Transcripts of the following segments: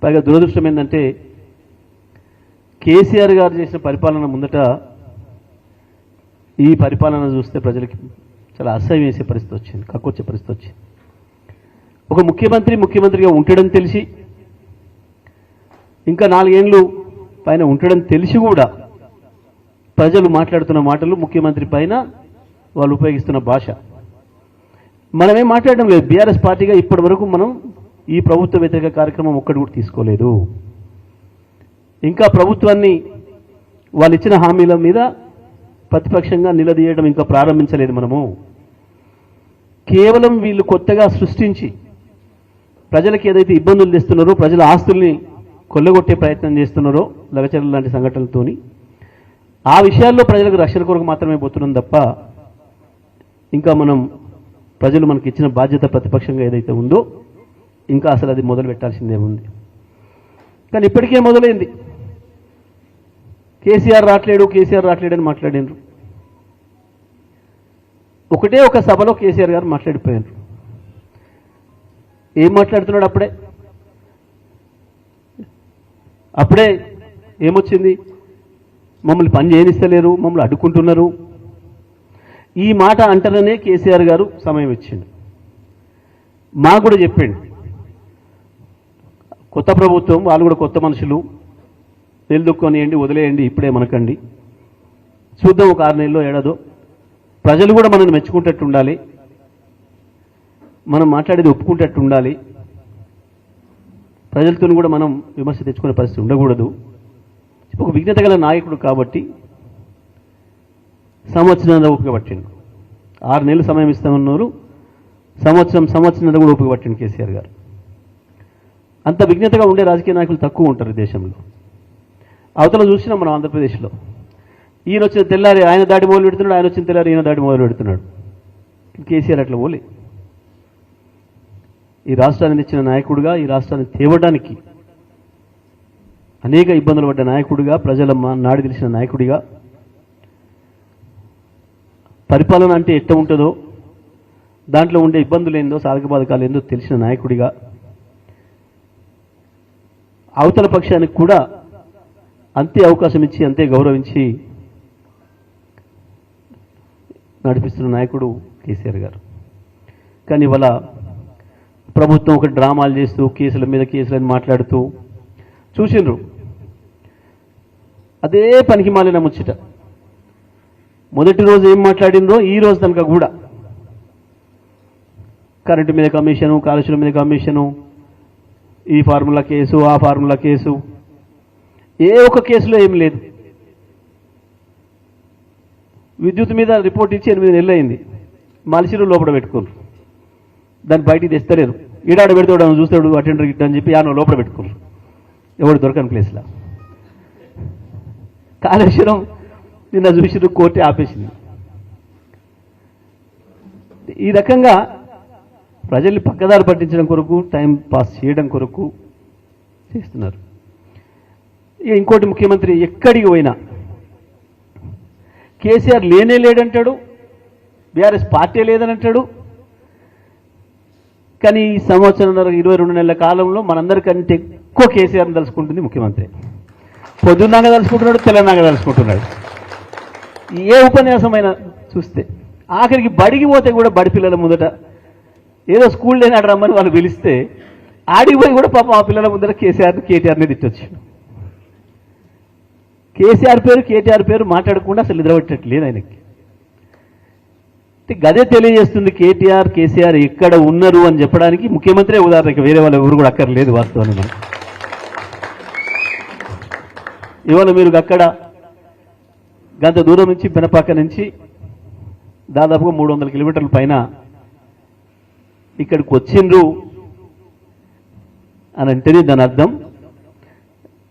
పైగా దురదృష్టం ఏంటంటే కేసీఆర్ గారు చేసిన పరిపాలన ముందట ఈ పరిపాలన చూస్తే ప్రజలకి చాలా అసహ్యం వేసే పరిస్థితి వచ్చింది, కక్కొచ్చే పరిస్థితి వచ్చింది. ఒక ముఖ్యమంత్రిగా ఉంటాడని తెలిసి, ఇంకా 4 ఏళ్ళు పైన ఉంటాడని తెలిసి కూడా ప్రజలు మాట్లాడుతున్న మాటలు, ముఖ్యమంత్రి పైన వాళ్ళు ఉపయోగిస్తున్న భాష, మనమేం మాట్లాడడం లేదు. బీఆర్ఎస్ పార్టీగా ఇప్పటి వరకు మనం ఈ ప్రభుత్వ వ్యతిరేక కార్యక్రమం ఒక్కటి కూడా తీసుకోలేదు. ఇంకా ప్రభుత్వాన్ని వాళ్ళు ఇచ్చిన హామీల మీద ప్రతిపక్షంగా నిలదీయడం ఇంకా ప్రారంభించలేదు. మనము కేవలం వీళ్ళు కొత్తగా సృష్టించి ప్రజలకు ఏదైతే ఇబ్బందులు తెస్తున్నారో, ప్రజల ఆస్తుల్ని కొల్లగొట్టే ప్రయత్నం చేస్తున్నారో లగచర్ల లాంటి సంఘటనలతోని, ఆ విషయాల్లో ప్రజలకు రక్షణ కొరకు మాత్రమే పోతున్నాం తప్ప ఇంకా మనం ప్రజలు మనకి ఇచ్చిన బాధ్యత ప్రతిపక్షంగా ఏదైతే ఉందో ఇంకా అసలు అది మొదలు పెట్టాల్సిందే ఉంది. కానీ ఇప్పటికే మొదలైంది. కేసీఆర్ రావట్లేడు అని మాట్లాడినారు. ఒకటే ఒక సభలో కేసీఆర్ గారు మాట్లాడిపోయారు. ఏం మాట్లాడుతున్నాడు? అప్పుడే ఏమొచ్చింది? మమ్మల్ని పని చేయనిస్తలేరు, మమ్మల్ని అడ్డుకుంటున్నారు. ఈ మాట అంటారనే కేసీఆర్ గారు సమయం ఇచ్చిండు. మాకు కూడా చెప్పండి, కొత్త ప్రభుత్వం, వాళ్ళు కూడా కొత్త మనుషులు, నిలదొక్కొనియండి, వదిలేయండి, ఇప్పుడే మనకండి, చూద్దాం ఒక 6 నెలల్లో ఏడాదో, ప్రజలు కూడా మనల్ని మెచ్చుకుంటట్టు ఉండాలి, మనం మాట్లాడేది ఒప్పుకుంటట్టు ఉండాలి, ప్రజలతో కూడా మనం విమర్శ తెచ్చుకునే పరిస్థితి ఉండకూడదు. ఒక విజ్ఞత గల నాయకుడు కాబట్టి సంవత్సరం ఓపిక పట్టిండు. 6 నెలలు సమయం ఇస్తామన్నారు, సంవత్సరం కూడా ఓపిక పట్టిండు కేసీఆర్ గారు. అంత విజ్ఞతగా ఉండే రాజకీయ నాయకులు తక్కువ ఉంటారు దేశంలో. అవతల చూసినాం మనం ఆంధ్రప్రదేశ్లో. ఈయన వచ్చిన తెల్లారి ఆయన దాడి మొదలు పెడుతున్నాడు, ఆయన వచ్చిన తెల్లారి ఈయన దాడి మొదలు పెడుతున్నాడు. కేసీఆర్ అట్లా పోలే. ఈ రాష్ట్రాన్ని తెచ్చిన నాయకుడిగా, ఈ రాష్ట్రాన్ని తేవడానికి అనేక ఇబ్బందులు పడ్డ నాయకుడిగా, ప్రజల నాడి తెలిసిన నాయకుడిగా, పరిపాలన అంటే ఎట్ట ఉంటుందో, దాంట్లో ఉండే ఇబ్బందులు ఏందో, సాధక బాధకాలు ఏందో తెలిసిన నాయకుడిగా, అవతల పక్షానికి కూడా అంతే అవకాశం ఇచ్చి, అంతే గౌరవించి నడిపిస్తున్న నాయకుడు కేసీఆర్ గారు. కానీ ఇవాళ ప్రభుత్వం ఒక డ్రామాలు చేస్తూ, కేసుల మీద కేసులని మాట్లాడుతూ చూసిండ్రు. అదే పనికి మాలిన ముచ్చట. మొదటి రోజు ఏం మాట్లాడిందో ఈ రోజు కనుక కూడా కరెంటు మీద కమిషను, కాలుష్యం మీద కమిషను, ఈ ఫార్ములా కేసు, ఆ ఫార్ములా కేసు, ఏ ఒక్క కేసులో ఏం లేదు. విద్యుత్ మీద రిపోర్ట్ ఇచ్చి 8 నెలలు అయింది. మనిషిలు లోపల పెట్టుకోరు, దాన్ని బయటికి తెస్తలేరు. ఈడాడ పెడతాడు, చూస్తాడు అటెండర్ గిట్ట అని చెప్పి ఆయన లోపల పెట్టుకోరు, ఎవడు దొరకని ప్లేస్లో. కాళేశ్వరం నిన్న చూసిరు, కోర్టే ఆపేసింది. ఈ రకంగా ప్రజల్ని పక్కదారి పట్టించడం కొరకు, టైం పాస్ చేయడం కొరకు చేస్తున్నారు. ఇంకోటి, ముఖ్యమంత్రి ఎక్కడికి పోయినా కేసీఆర్ లేనే లేడంటాడు, బీఆర్ఎస్ పార్టీ లేదని అంటాడు. కానీ ఈ సంవత్సరంన్నర 22 నెలల కాలంలో మనందరికంటే ఎక్కువ కేసీఆర్ని తలుచుకుంటుంది ముఖ్యమంత్రి. పొద్దున్నాగా తలుచుకుంటున్నాడు, తెలంగాణ తలుచుకుంటున్నాడు. ఏ ఉపన్యాసమైనా చూస్తే ఆఖరికి బడికి పోతే కూడా బడి పిల్లల ముందట ఏదో స్కూల్ లేని ఆడ రమ్మని వాళ్ళు పిలిస్తే ఆడికి పోయి కూడా పాపం ఆ పిల్లల ముందర కేటీఆర్ని తిట్టొచ్చు. కేటీఆర్ పేరు మాట్లాడకుండా అసలు నిద్రపట్టట్లేదు ఆయనకి. గదే తెలియజేస్తుంది కేసీఆర్ ఎక్కడ ఉన్నారు అని చెప్పడానికి ముఖ్యమంత్రి ఉదాహరణకి, వేరే వాళ్ళు ఎవరు కూడా అక్కర్లేదు వాస్తవాన్ని. మనం ఇవాళ మీరు అక్కడ గంత దూరం నుంచి, పెనపాక నుంచి దాదాపుగా 300 కిలోమీటర్ల పైన ఇక్కడికి వచ్చిండ్రు అని అంటేనే దాని అర్థం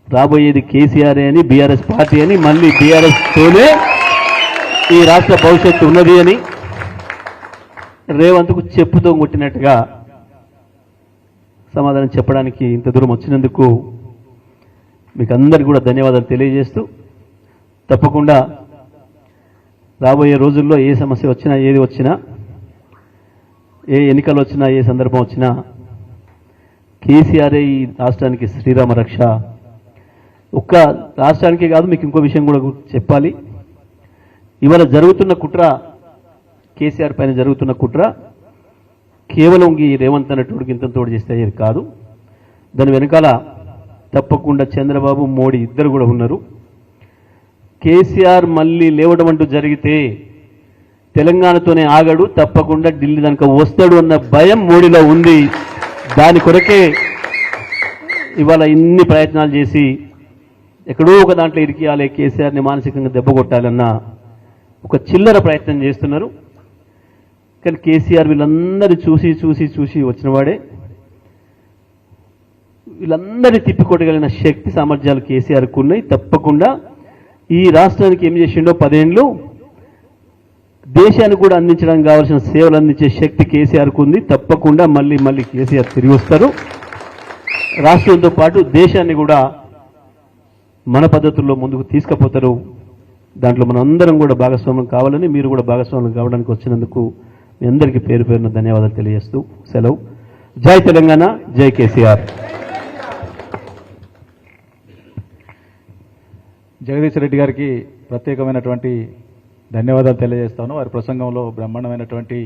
రాబోయేది కేసీఆర్ అని, బీఆర్ఎస్ పార్టీ అని, మళ్ళీ బీఆర్ఎస్తోనే ఈ రాష్ట్ర భవిష్యత్తు ఉన్నది అని రేవంత్కు చెప్పుతో కొట్టినట్టుగా సమాధానం చెప్పడానికి ఇంత దూరం వచ్చినందుకు మీకు అందరికీ కూడా ధన్యవాదాలు తెలియజేస్తూ, తప్పకుండా రాబోయే రోజుల్లో ఏ సమస్య వచ్చినా, ఏది వచ్చినా, ఏ ఎన్నికలు వచ్చినా, ఏ సందర్భం వచ్చినా కేసీఆర్ ఈ రాష్ట్రానికి శ్రీరామ రక్ష. ఒక్క రాష్ట్రానికే కాదు, మీకు ఇంకో విషయం కూడా చెప్పాలి. ఇవాళ జరుగుతున్న కుట్ర, కేసీఆర్ పైన జరుగుతున్న కుట్ర కేవలం ఈ రేవంత్ అన్నటువంటి ఇంతతోడు చేస్తే అయ్యేది కాదు. దాని వెనకాల తప్పకుండా చంద్రబాబు, మోడీ ఇద్దరు కూడా ఉన్నారు. కేసీఆర్ మళ్ళీ లేవడం అంటూ జరిగితే తెలంగాణతోనే ఆగడు, తప్పకుండా ఢిల్లీ దానికి వస్తాడు అన్న భయం మోడీలో ఉంది. దాని కొరకే ఇవాళ ఇన్ని ప్రయత్నాలు చేసి ఎక్కడో ఒక దాంట్లో ఇరికియాలి, కేసీఆర్ని మానసికంగా దెబ్బ కొట్టాలన్న ఒక చిల్లర ప్రయత్నం చేస్తున్నారు. కానీ కేసీఆర్ వీళ్ళందరినీ చూసి చూసి చూసి వచ్చినవాడే. వీళ్ళందరినీ తిప్పికొట్టగలిగిన శక్తి సామర్థ్యాలు కేసీఆర్కు ఉన్నాయి. తప్పకుండా ఈ రాష్ట్రానికి ఏం చేసిండో 10 ఏళ్ళు దేశానికి కూడా అందించడానికి కావాల్సిన సేవలు అందించే శక్తి కేసీఆర్కు ఉంది. తప్పకుండా మళ్ళీ మళ్ళీ కేసీఆర్ తిరిగి వస్తారు. రాష్ట్రంతో పాటు దేశాన్ని కూడా మన పద్ధతుల్లో ముందుకు తీసుకుపోతారు. దాంట్లో మనం అందరం కూడా భాగస్వామ్యం కావాలని, మీరు కూడా భాగస్వామ్యం కావడానికి వచ్చినందుకు మీ అందరికీ పేరు పేరున ధన్యవాదాలు తెలియజేస్తూ సెలవు. జై తెలంగాణ, జై కేసీఆర్. జగదీష్ రెడ్డి గారికి ప్రత్యేకమైనటువంటి ధన్యవాదాలు తెలియజేస్తాను. వారి ప్రసంగంలో బ్రహ్మాండమైనటువంటి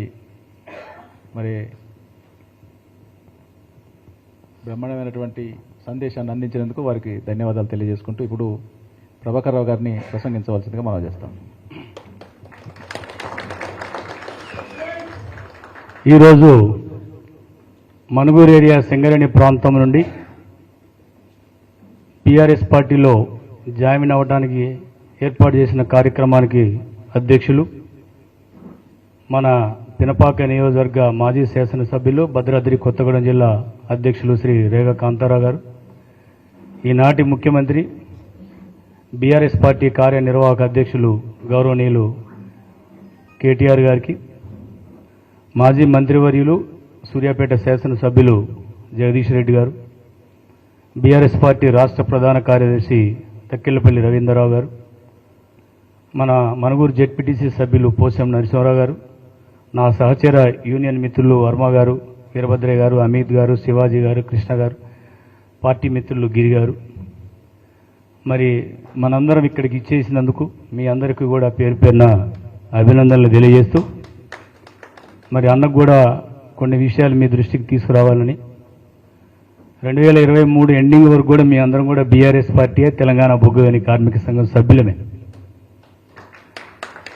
సందేశాన్ని అందించినందుకు వారికి ధన్యవాదాలు తెలియజేసుకుంటూ ఇప్పుడు ప్రభాకర్ రావు గారిని ప్రసంగించవలసిందిగా మనం చేస్తాం. ఈరోజు మనుగూరు ఏరియా సింగరేణి ప్రాంతం నుండి టీఆర్ఎస్ పార్టీలో జాయిన్ అవ్వడానికి ఏర్పాటు చేసిన కార్యక్రమానికి అధ్యక్షులు, మన పినపాక నియోజకవర్గ మాజీ శాసనసభ్యులు, భద్రాద్రి కొత్తగూడెం జిల్లా అధ్యక్షులు శ్రీ రేగా కాంతారావు గారు, ఈనాటి ముఖ్యమంత్రి, బీఆర్ఎస్ పార్టీ కార్యనిర్వాహక అధ్యక్షులు గౌరవనీయులు కేటీఆర్ గారికి, మాజీ మంత్రివర్యులు సూర్యాపేట శాసనసభ్యులు జగదీష్ రెడ్డి గారు, బీఆర్ఎస్ పార్టీ రాష్ట్ర ప్రధాన కార్యదర్శి తక్కిళ్లపల్లి రవీంద్రరావు గారు, మన మనుగూరు జెడ్పీటీసీ సభ్యులు పోసం నరసింహరావు గారు, నా సహచర యూనియన్ మిత్రులు వర్మ గారు, వీరభద్రయ్య గారు, అమిత్ గారు, శివాజీ గారు, కృష్ణ గారు, పార్టీ మిత్రులు గిరి గారు, మరి మనందరం ఇక్కడికి ఇచ్చేసినందుకు మీ అందరికీ కూడా పేరు పేరున అభినందనలు తెలియజేస్తూ, మరి అన్నకు కూడా కొన్ని విషయాలు మీ దృష్టికి తీసుకురావాలని, 2023 ఎండింగ్ వరకు కూడా మీ అందరం కూడా బీఆర్ఎస్ పార్టీయే, తెలంగాణ బొగ్గుగని కార్మిక సంఘం సభ్యులమే.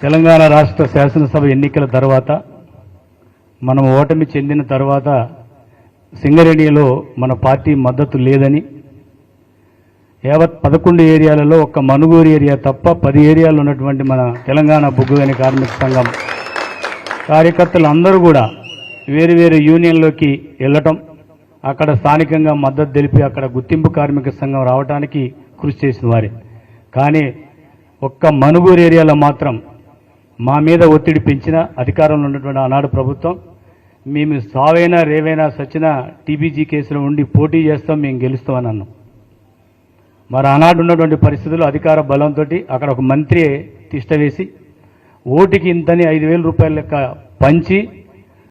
తెలంగాణ రాష్ట్ర శాసనసభ ఎన్నికల తర్వాత మనం ఓటమి చెందిన తర్వాత సింగరేణిలో మన పార్టీ మద్దతు లేదని, యావత్ 11 ఏరియాలలో ఒక్క మనుగూరు ఏరియా తప్ప 10 ఏరియాలు ఉన్నటువంటి మన తెలంగాణ బొగ్గుగని కార్మిక సంఘం కార్యకర్తలు అందరూ కూడా వేరు వేరు యూనియన్లోకి వెళ్ళటం, అక్కడ స్థానికంగా మద్దతు తెలిపి అక్కడ గుర్తింపు కార్మిక సంఘం రావడానికి కృషి చేసిన వారే. కానీ ఒక్క మనుగూరు ఏరియాలో మాత్రం మా మీద ఒత్తిడి పెంచిన అధికారంలో ఉన్నటువంటి ఆనాడు ప్రభుత్వం, మేము సావైనా రేవైనా సచ్చినా టీబీజీ కేసులో ఉండి పోటీ చేస్తాం, మేము గెలుస్తామని అన్నాం. మరి ఆనాడు ఉన్నటువంటి పరిస్థితుల్లో అధికార బలంతో అక్కడ ఒక మంత్రి తిష్ట వేసి ఓటుకి ఇంతని 5,000 రూపాయల లెక్క పంచి